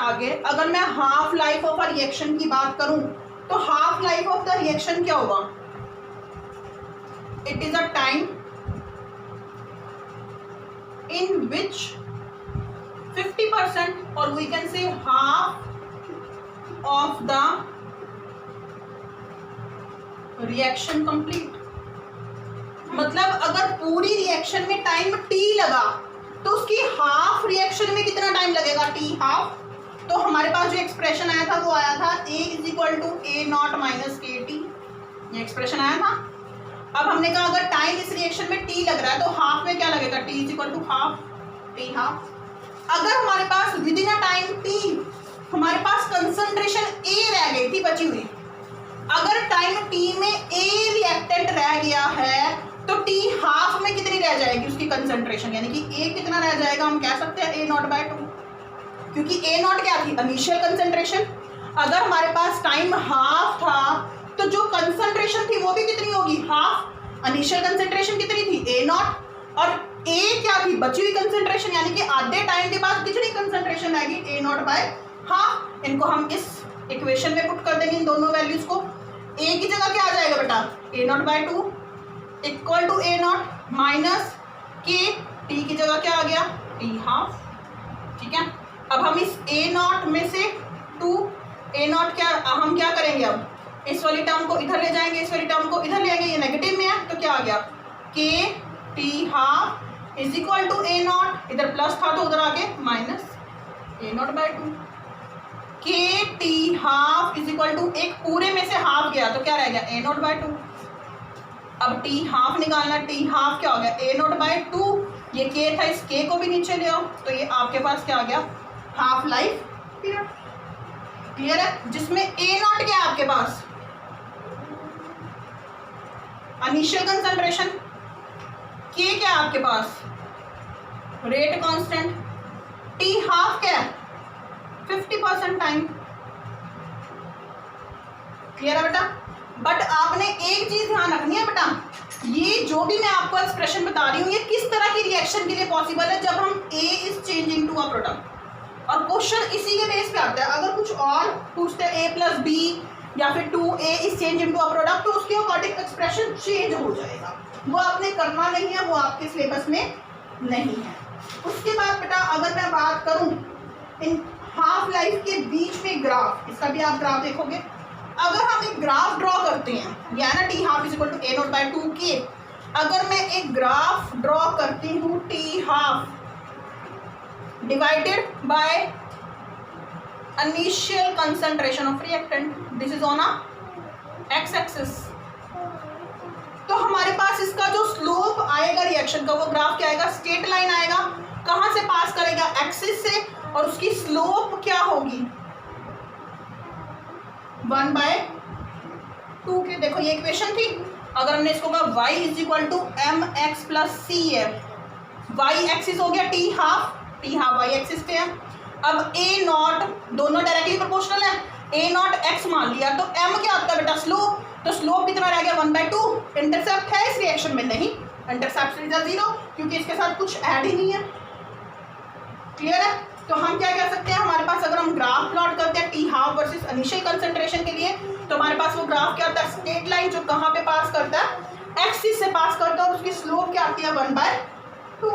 आगे, अगर मैं half life of a reaction की बात करूं तो half life of the reaction क्या होगा? It is a time in which 50% और we can say half of the reaction complete. मतलब अगर पूरी रिएक्शन में टाइम टी लगा तो उसकी हाफ रिएक्शन में कितना टाइम लगेगा? T half. तो हमारे पास जो एक्सप्रेशन आया था वो आया था A is equal to A not minus के टी, ये एक्सप्रेशन आया था। अब हमने कहा अगर टाइम इस रिएक्शन में टी लग रहा है तो हाफ में क्या लगेगा? T is equal to half t half. अगर हमारे पास within a time t हमारे पास कंसंट्रेशन ए रह गई थी बची हुई, अगर टाइम टी में ए रिएक्टेंट रह गया है तो टी हाफ में कितनी रह जाएगी उसकी कंसंट्रेशन, यानी कि ए कितना रह जाएगा? हम कह सकते हैं ए नॉट बाय 2, क्योंकि ए नॉट क्या थी? Initial concentration. अगर हमारे पास टाइम हाफ था तो जो कंसंट्रेशन थी वो भी कितनी होगी? हाफ। इनिशियल कंसंट्रेशन कितनी थी? ए नॉट। और ए क्या थी? बची हुई कंसंट्रेशन, यानी कि आधे टाइम के बाद कितनी कंसंट्रेशन आएगी? ए नॉट बाय हाफ। इनको हम इस इक्वेशन में पुट कर देंगे, इन दोनों वैल्यूज को। ए की जगह क्या आ जाएगा बेटा? A not by 2 equal to A not minus के, टी की जगह क्या आ गया? T half. ठीक है, अब हम इस ए नॉट में से 2 ए नॉट क्या हम क्या करेंगे? अब इस वाली टर्म को इधर ले जाएंगे, इस वाली टर्म को इधर ले आएंगे, ये नेगेटिव में है तो क्या आ गया? K T half is equal to A naught, इधर प्लस था तो उधर आके माइनस ए नॉट बाय 2। के T half is equal to, एक पूरे में से हाफ गया तो क्या रह गया? ए नॉट बाय 2। अब टी हाफ निकालना, टी हाफ क्या हो गया? ए नॉट बाय 2। ये के था, इस के को भी नीचे ले आओ तो ये आपके पास क्या आ गया? Half life period. क्लियर है? जिसमें ए नॉट क्या है आपके पास? Initial concentration. के क्या है आपके पास? Rate constant. टी हाफ क्या है? 50% टाइम। क्लियर है बेटा? बट आपने एक चीज ध्यान रखनी है बेटा, ये जो भी मैं आपको एक्सप्रेशन बता रही हूँ ये किस तरह की रिएक्शन के लिए पॉसिबल है? जब हम A is changing to a product. और क्वेश्चन इसी के बेस पे आता है। अगर कुछ और पूछते हैं A प्लस बी या फिर 2A is change into a product तो उसके अकॉर्डिंग एक्सप्रेशन चेंज हो जाएगा। वो आपने करना नहीं है, वो आपके सिलेबस में नहीं है। उसके बाद बेटा अगर मैं बात करूं इन हाफ लाइफ के बीच में ग्राफ, इसका भी आप ग्राफ देखोगे। अगर हम एक ग्राफ ड्रॉ करते हैं, या ना T half is equal to A not by 2 के, अगर मैं एक ग्राफ ड्रॉ करती हूँ T half divided by initial concentration of reactant, this is on a X axis, तो हमारे पास इसका जो स्लोप आएगा रिएक्शन का वो ग्राफ क्या आएगा? स्ट्रेट लाइन आएगा। कहां से पास करेगा? एक्सिस से। और उसकी स्लोप क्या होगी? 1/2 के। देखो ये इक्वेशन थी। अगर हमने इसको कहा y is equal to m x plus c है, वाई एक्सिस हो गया टी हाफ वाई एक्सिस पे है। अब ए नॉट दोनों डायरेक्टली प्रोपोर्शनल है, ए नॉट एक्स मान लिया तो एम क्या होता है बेटा? स्लोप। तो स्लोप कितना रह गया? 1/2। इंटरसेप्ट है इस रिएक्शन में? नहीं, इंटरसेप्ट इज 0 क्योंकि इसके साथ कुछ ऐड ही नहीं है। क्लियर है? तो हम क्या कह सकते हैं, हमारे पास अगर हम ग्राफ प्लॉट करते हैं T half versus initial concentration के लिए तो हमारे पास वो ग्राफ क्या होता है? स्ट्रेट लाइन जो कहाँ पे पास करता है? एक्सिस से पास करता है और उसकी स्लोप क्या आती है? 1/2।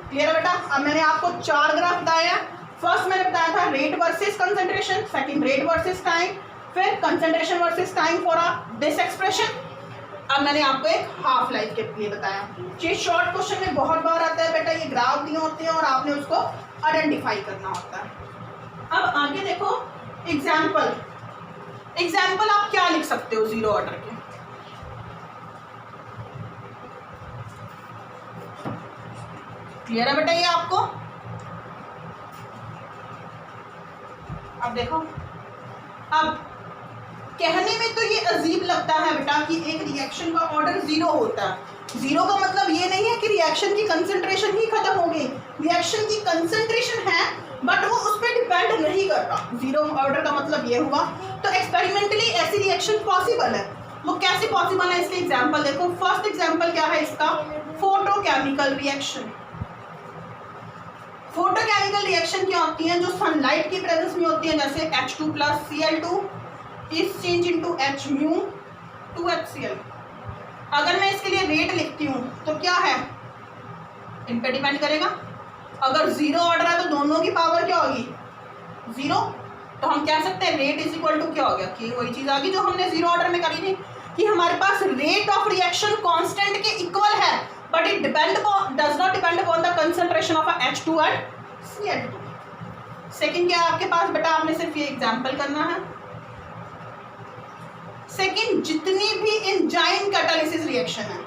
क्लियर है बेटा? अब मैंने आपको 4 ग्राफ बताए हैं। फर्स्ट मैंने बताया था rate versus concentration, second rate versus time, फिर concentration versus time for this expression. अब मैंने आपको एक हाफ लाइफ के लिए बताया। ये शॉर्ट क्वेश्चन में बहुत बार आता है बेटा, ये ग्राफ दिए होते हैं और आपने उसको आइडेंटिफाई करना होता है। अब आगे देखो एग्जाम्पल आप क्या लिख सकते हो जीरो ऑर्डर के? क्लियर है बेटा ये आपको? अब देखो, अब कहने में तो ये अजीब लगता है बेटा कि एक रिएक्शन का ऑर्डर 0 होता है। 0 का मतलब ये नहीं है कि रिएक्शन की कंसंट्रेशन ही खत्म हो गई। रिएक्शन की कंसंट्रेशन है बट वो उस पर डिपेंड नहीं करता। 0 ऑर्डर का मतलब ये हुआ। तो एक्सपेरिमेंटली ऐसी रिएक्शन पॉसिबल है। वो कैसे पॉसिबल है इसके एग्जाम्पल देखो। फर्स्ट एग्जाम्पल क्या है इसका? Photochemical reaction. फोटोकेमिकल रिएक्शन क्या होती हैं, जो सनलाइट की प्रेजेंस में होती है, जैसे H2 + Cl2 is change into H mu 2HCl। अगर मैं इसके लिए रेट लिखती हूँ तो क्या है, इन पे डिपेंड करेगा। अगर जीरो ऑर्डर है तो दोनों की पावर क्या होगी, जीरो। तो हम कह सकते हैं रेट इज इक्वल टू क्या हो गया, कि वही चीज आ गई जो हमने जीरो ऑर्डर में करी थी, कि हमारे पास रेट ऑफ रिएक्शन कांस्टेंट के इक्वल है, but it does not depend upon the concentration of H2 and Cl2। Second क्या है आपके पास बेटा, आपने सिर्फ ये एग्जांपल करना है। सेकंड, जितनी भी एंजाइम कैटालिसिस रिएक्शन है,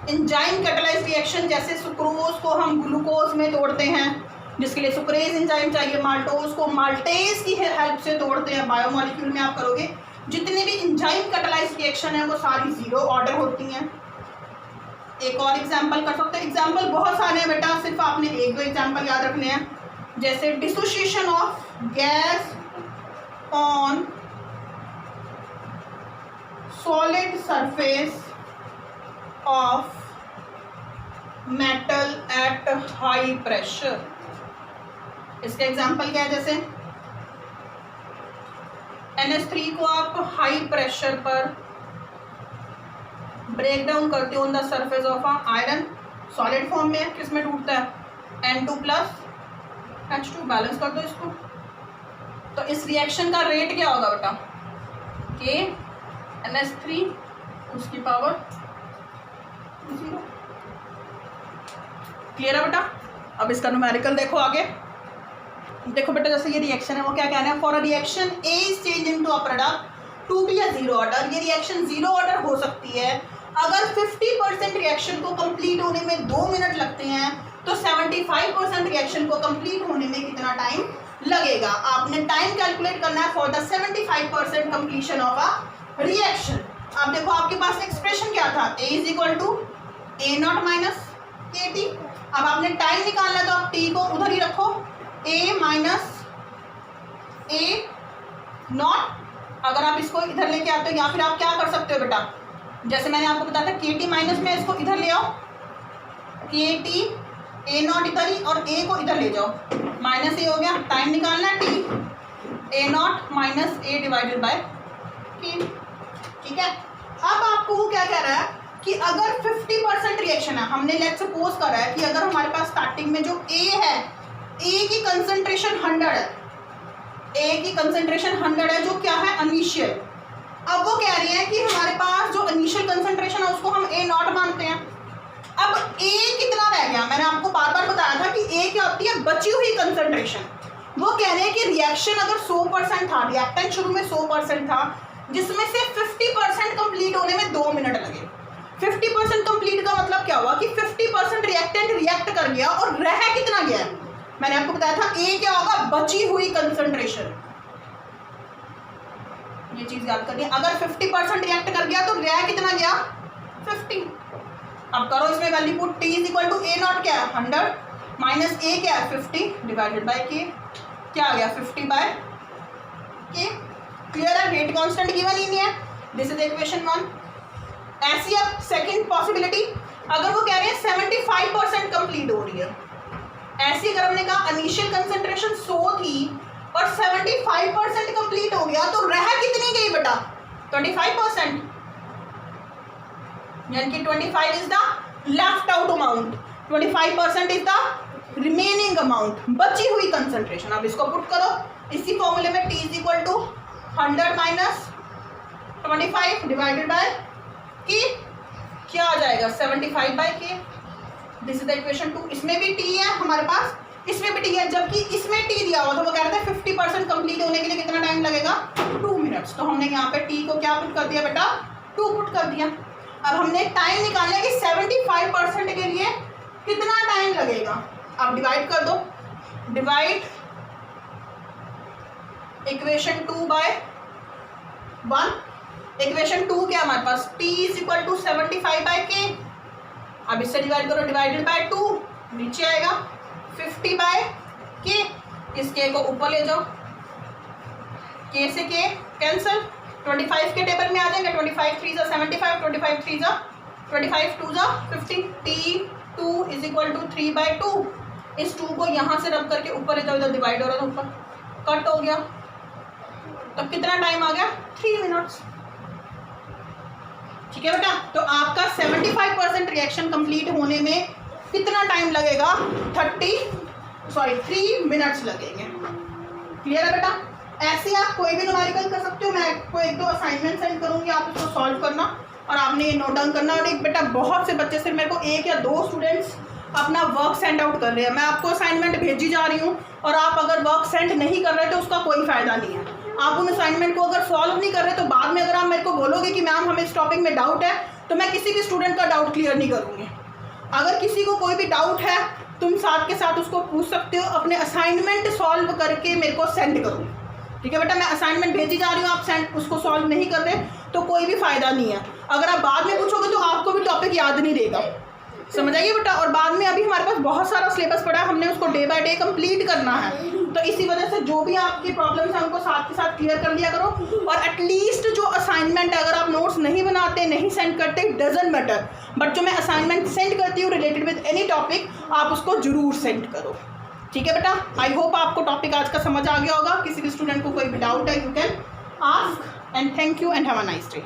एंजाइम कैटालाइज रिएक्शन, जैसे सुक्रोज को हम ग्लूकोज में तोड़ते हैं, जिसके लिए सुक्रेज एंजाइम चाहिए, माल्टोज को माल्टेज की हेल्प से तोड़ते हैं, बायोमोलिक्यूल में आप करोगे। जितने भी एंजाइम कैटालाइज रिएक्शन है वो सारी जीरो ऑर्डर होती हैं। एक और एग्जांपल कर सकते हैं, एग्जांपल बहुत सारे हैं बेटा, सिर्फ आपने एक दो एग्जांपल याद रखने हैं, जैसे dissociation of gas on solid surface of metal at high pressure. इसका एग्जांपल क्या है, जैसे NH3 को आप हाई प्रेशर पर ब्रेक डाउन करते हो on the surface of iron, solid form में, किस में टूटता है, N2 + H2। बैलेंस कर दो इसको, तो इस रिएक्शन का रेट क्या होगा बेटा, K NH3 उसकी पावर 0। क्लियर है बेटा। अब इसका न्यूमेरिकल देखो आगे। देखो बेटा, जैसे ये रिएक्शन है वो क्या कहना है, for a reaction A is change into a product to be a zero order. ये रिएक्शन जीरो ऑर्डर हो सकती है अगर 50% रिएक्शन को कंप्लीट होने में 2 मिनट लगते हैं, तो 75% रिएक्शन को कंप्लीट होने में कितना टाइम लगेगा। आपने टाइम कैलकुलेट करना है for the 75% completion of a reaction. अब देखो आपके पास एक्सप्रेशन क्या था, A is equal to A0 - KT। अब आपने टाइम निकालना है तो आप T को उधर ही रखो, A - A0। अगर आप इसको इधर लेके आते हो, या फिर आप क्या कर सकते हो बेटा, जैसे मैंने आपको बताया था KT माइनस में, इसको इधर ले आओ, KT A0 इधर ही और A को इधर ले जाओ, -A हो गया। टाइम निकालना है T, A0 - A divided by K। ठीक है। अब आपको वो क्या कह रहा है कि अगर 50% रिएक्शन है, हमने लेट्स सपोज करा है कि अगर हमारे पास स्टार्टिंग में जो A है, A की कंसंट्रेशन 100 है, A की कंसंट्रेशन 100 है, जो क्या है इनिशियल। अब वो कह रही है कि हमारे पास जो इनिशियल कंसंट्रेशन है उसको हम A0 मानते हैं। अब A कितना रह गया, मैंने आपको बार बार बताया था कि A क्या होती है, बची हुई कंसंट्रेशन। वो कह रहे हैं कि रिएक्शन अगर 100% था, रिएक्टेंट शुरू में 100% था, जिसमें से 50% कंप्लीट होने में 2 मिनट लगे। 50% कंप्लीट का मतलब क्या हुआ कि 50% रिएक्टेंट रिएक्ट कर गया और रह कितना गया है, मैंने आपको बताया था A क्या होगा, बची हुई कंसंट्रेशन। ये चीज याद करनी है, अगर 50% रिएक्ट कर गया तो रह कितना गया, 50। अब करो इसमें value put, T is equal to A0 क्या है 100 माइनस A क्या है 50 डिवाइडेड बाय K, क्या आ गया 50 बाय K। क्लियर है, रेट कांस्टेंट गिवन ही नहीं है। This is equation 1। ऐसी अब सेकंड पॉसिबिलिटी, अगर वो कह रहे हैं 75% कंप्लीट हो रही है, ऐसी अगर हमने कहा इनिशियल कंसंट्रेशन 100 थी और 75% कंप्लीट हो गया, तो रह कितनी गई बेटा 25%, यानी कि 25 is the left out amount, 25% is the remaining amount, बची हुई कंसंट्रेशन। अब इसको पुट करो इसी फॉर्मूले में, T is equal to 100 minus 25 divided by K, क्या आ जाएगा 75 by K। This is the equation 2। इसमें भी T है हमारे पास, इसमें भी T है, जबकि इसमें T दिया हुआ था, वो कह रहे थे 50% कंप्लीट होने के लिए कितना टाइम लगेगा, 2 मिनट्स। तो हमने यहाँ पे T को क्या पुट कर दिया बेटा, 2 पुट कर दिया। अब हमने टाइम निकालना है कि 75% के लिए कितना टाइम लगेगा। अब डिवाइड कर दो, डिवाइड इक्वेशन 2 बाय 1। इक्वेशन 2 क्या हमारे पास, T is equal to 75 by K। अब इससे डिवाइड करो, डिवाइडेड बाय 2, नीचे आएगा 50 बाय K। इस K को ऊपर ले जाओ, K से K कैंसिल, 25 के टेबल में आ जाएंगे, 25 3 जा 75, 25 3 जा 25 2 जा 50, T 2 इज इक्वल टू 3/2। इस 2 को यहाँ से रब करके ऊपर इधर उधर डिवाइड हो रहा था, ऊपर कट हो गया। तब कितना टाइम आ गया? 3 मिनट्स। ठीक है बेटा, तो आपका 75% रिएक्शन कंप्लीट होने में कितना टाइम लगेगा? 3 मिनट्स लगेंगे। क्लियर है बेटा? ऐसे आप कोई भी न्यूमेरिकल कर सकते हो। मैं आपको 1-2 असाइनमेंट सेंड करूंगी, आप इसको सॉल्व करना और आपने ये नोट डाउन करना। और एक बेटा, बहुत से बच्चे, सिर्फ मेरे को 1 या 2 स्टूडेंट्स अपना वर्क सेंड आउट कर रहे हैं। मैं आपको असाइनमेंट भेजी जा रही हूँ और आप अगर वर्क सेंड नहीं कर रहे तो उसका कोई फ़ायदा नहीं है। आप उन असाइनमेंट को अगर सॉल्व नहीं कर रहे तो बाद में अगर आप मेरे को बोलोगे कि मैम हमें इस टॉपिक में डाउट है, तो मैं किसी भी स्टूडेंट का डाउट क्लियर नहीं करूँगी। अगर किसी को कोई भी डाउट है, तुम साथ के साथ उसको पूछ सकते हो, अपने असाइनमेंट सॉल्व करके मेरे को सेंड करो। ठीक है बेटा, मैं असाइनमेंट भेजी जा रही हूँ, आप सेंड उसको सॉल्व नहीं कर रहे तो कोई भी फ़ायदा नहीं है। अगर आप बाद में पूछोगे तो आपको भी टॉपिक याद नहीं रहेगा। समझ आइए बेटा। और बाद में अभी हमारे पास बहुत सारा सिलेबस पड़ा है, हमने उसको डे बाय डे कंप्लीट करना है। तो इसी वजह से जो भी आपकी प्रॉब्लम्स हैं उनको साथ के साथ क्लियर कर लिया करो। और एटलीस्ट जो असाइनमेंट है, अगर आप नोट्स नहीं बनाते, नहीं सेंड करते, डजंट मैटर, बट जो मैं असाइनमेंट सेंड करती हूँ रिलेटेड विद एनी टॉपिक, आप उसको जरूर सेंड करो। ठीक है बेटा, आई होप आपको टॉपिक आज का समझ आ गया होगा। किसी भी स्टूडेंट को कोई भी डाउट है, you can ask, and thank you and have a nice day.